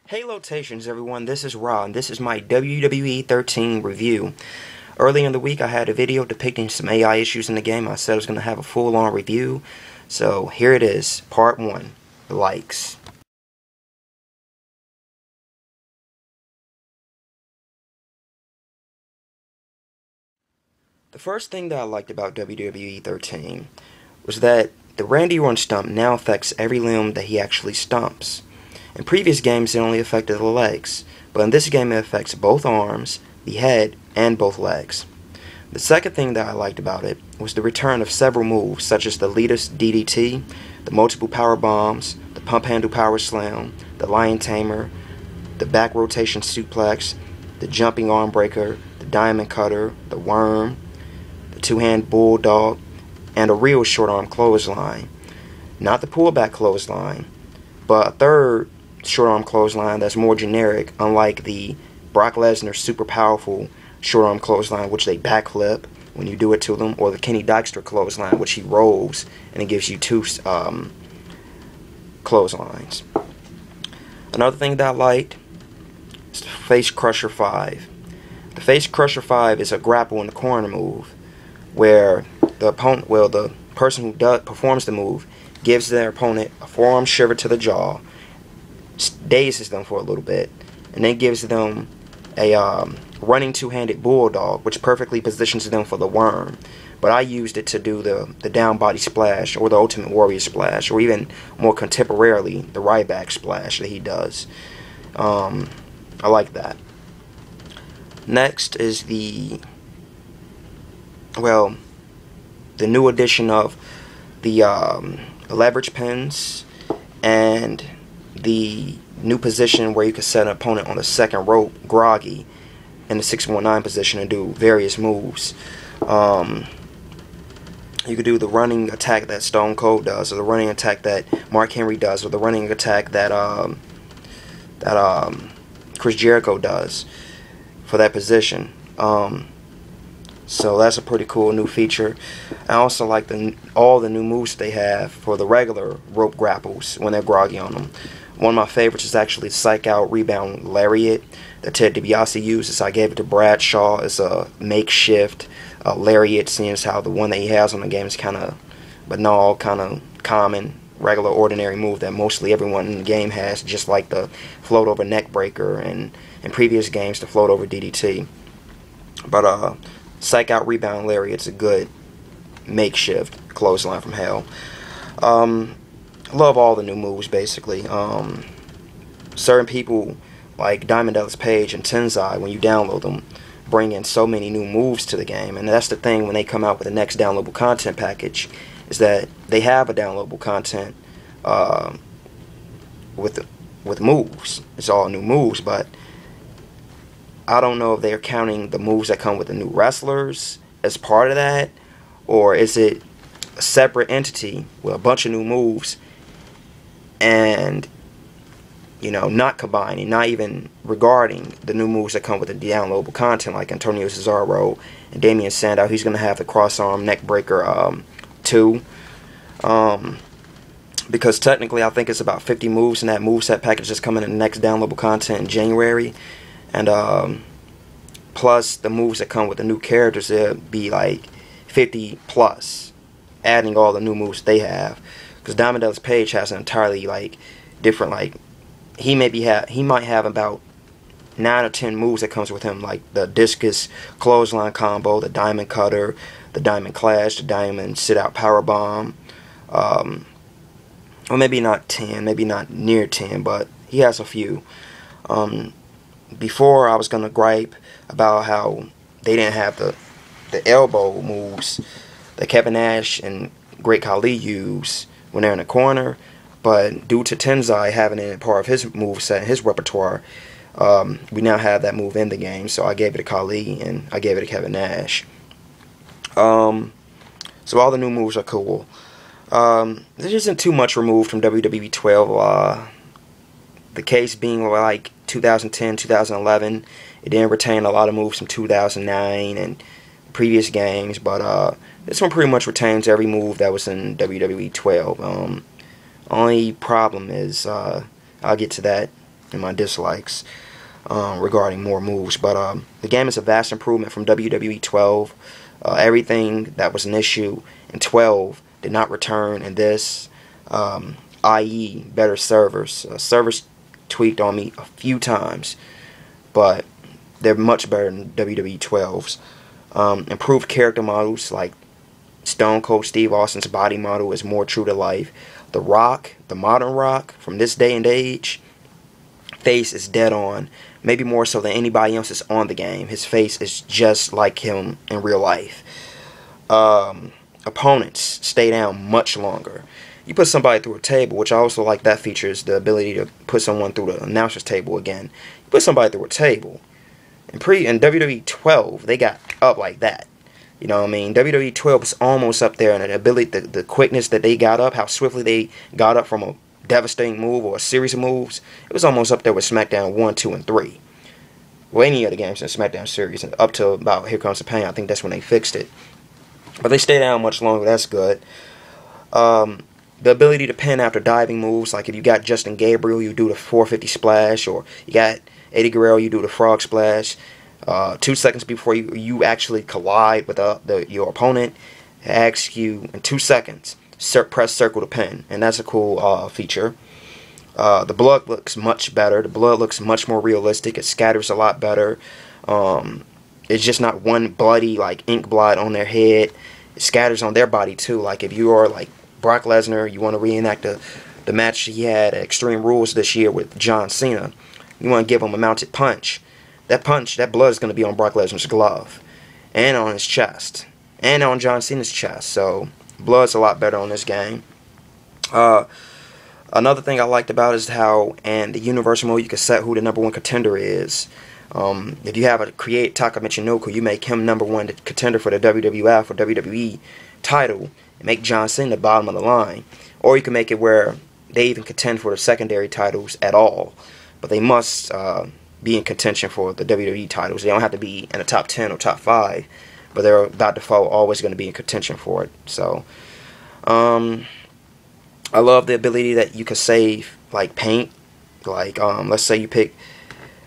Hey Lotations everyone, this is Ra, and this is my WWE 13 review. Early in the week I had a video depicting some AI issues in the game. I said I was going to have a full-on review, so here it is, part 1, the likes. The first thing that I liked about WWE 13 was that the Randy Orton stomp now affects every limb that he actually stomps. In previous games it only affected the legs, but in this game it affects both arms, the head, and both legs. The second thing that I liked about it was the return of several moves such as the Letus DDT, the multiple power bombs, the pump handle power slam, the lion tamer, the back rotation suplex, the jumping arm breaker, the diamond cutter, the worm, the two-hand bulldog, and a real short arm clothesline. Not the pullback clothesline, but a third short arm clothesline that's more generic, unlike the Brock Lesnar super powerful short arm clothesline, which they backflip when you do it to them, or the Kenny Dykstra clothesline, which he rolls and it gives you two clotheslines. Another thing that I liked is the Face Crusher 5. The Face Crusher 5 is a grapple in the corner move where the opponent, the person who performs the move gives their opponent a forearm shiver to the jaw, dazes them for a little bit, and then gives them a running two-handed bulldog, which perfectly positions them for the worm. But I used it to do the down body splash, or the Ultimate Warrior splash, or even more contemporarily, the Ryback splash that he does. I like that. Next is the new addition of the leverage pins and the new position where you can set an opponent on the second rope, groggy, in the 619 position and do various moves. You could do the running attack that Stone Cold does, or the running attack that Mark Henry does, or the running attack that Chris Jericho does for that position. So that's a pretty cool new feature. I also like all the new moves they have for the regular rope grapples when they're groggy on them. One of my favorites is actually Psych Out Rebound Lariat that Ted DiBiase uses. I gave it to Bradshaw as a makeshift lariat, seeing as how the one that he has on the game is kind of banal, kind of common, regular, ordinary move that mostly everyone in the game has, just like the float over neck breaker and in previous games the float over DDT. But Psych Out Rebound Lariat's a good makeshift clothesline from hell. Love all the new moves, basically. Certain people like Diamond Dallas Page and Tenzai, when you download them, bring in so many new moves to the game. And that's the thing when they come out with the next downloadable content package, is that they have a downloadable content with moves. It's all new moves, but I don't know if they're counting the moves that come with the new wrestlers as part of that, or is it a separate entity with a bunch of new moves and, you know, not combining, not even regarding the new moves that come with the downloadable content, like Antonio Cesaro and Damian Sandow. He's going to have the cross-arm neck breaker too, because technically I think it's about 50 moves in that moveset package that's coming in the next downloadable content in January. And plus the moves that come with the new characters, it'll be like 50 plus, adding all the new moves they have. Because Diamond Dallas Page has an entirely different, he might have about 9 or 10 moves that comes with him, like the discus clothesline combo, the diamond cutter, the diamond clash, the diamond sit out power bomb. Or maybe not 10, maybe not near 10, but he has a few. Before I was gonna gripe about how they didn't have the elbow moves that Kevin Nash and Great Khali use when they're in the corner, but due to Tenzai having it part of his moveset, his repertoire, we now have that move in the game. So I gave it to Khali and I gave it to Kevin Nash. So all the new moves are cool. There isn't too much removed from WWE 12. The case being like 2010, 2011, it didn't retain a lot of moves from 2009 and previous games, but this one pretty much retains every move that was in WWE 12. Only problem is, I'll get to that and my dislikes regarding more moves. But the game is a vast improvement from WWE 12. Everything that was an issue in 12 did not return in this, i.e. better servers. Servers tweaked on me a few times, but they're much better than WWE 12's. Improved character models, like Stone Cold Steve Austin's body model is more true to life. The Rock, the modern Rock from this day and age, face is dead on. Maybe more so than anybody else is on the game. His face is just like him in real life. Opponents stay down much longer. You put somebody through a table, which I also like that feature, is the ability to put someone through the announcer's table again. You put somebody through a table. In WWE 12, they got up like that. You know what I mean? WWE 12 is almost up there, and the ability, the quickness that they got up, how swiftly they got up from a devastating move or a series of moves, it was almost up there with SmackDown 1, 2, and 3. Well, any of the games in the SmackDown series, up to about Here Comes the Pain, I think that's when they fixed it. But they stay down much longer, that's good. The ability to pin after diving moves, like if you got Justin Gabriel, you do the 450 splash, or you got Eddie Guerrero, you do the frog splash. 2 seconds before you actually collide with your opponent, it asks you in 2 seconds, press circle to pin, and that's a cool feature. The blood looks much better. The blood looks much more realistic. It scatters a lot better. It's just not one bloody like ink blot on their head. It scatters on their body too. Like if you are like Brock Lesnar, you want to reenact the match he had at Extreme Rules this year with John Cena. You want to give him a mounted punch. That blood is going to be on Brock Lesnar's glove, and on his chest, and on John Cena's chest. So blood's a lot better on this game. Another thing I liked about is how in the Universal mode you can set who the #1 contender is. If you have a create Taka Michinoku, you make him #1 contender for the WWF or WWE title, and make John Cena the bottom of the line. Or you can make it where they even contend for the secondary titles at all, but they must be in contention for the WWE titles. They don't have to be in the top 10 or top 5, but they're by default always going to be in contention for it. So, I love the ability that you can save like paint. Like let's say you pick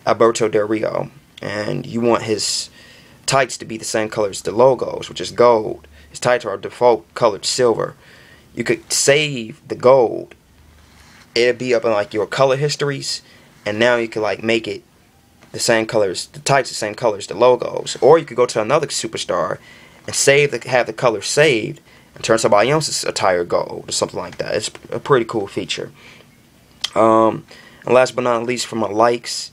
Alberto Del Rio, and you want his tights to be the same color as the logos, which is gold. His tights are default colored silver. You could save the gold. It'd be up in like your color histories, and now you could like make it the same colors, the tights the same colors, the logos. Or you could go to another superstar and have the color saved and turn somebody else's attire gold or something like that. It's a pretty cool feature. And last but not least, for my likes,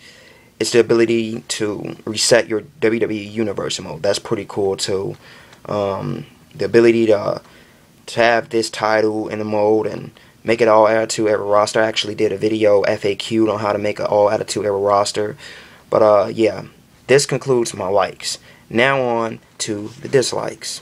it's the ability to reset your WWE Universal mode. That's pretty cool too. The ability to have this title in the mode and make it all Attitude Era roster. I actually did a video FAQ on how to make an all Attitude Era roster. But yeah, this concludes my likes. Now on to the dislikes.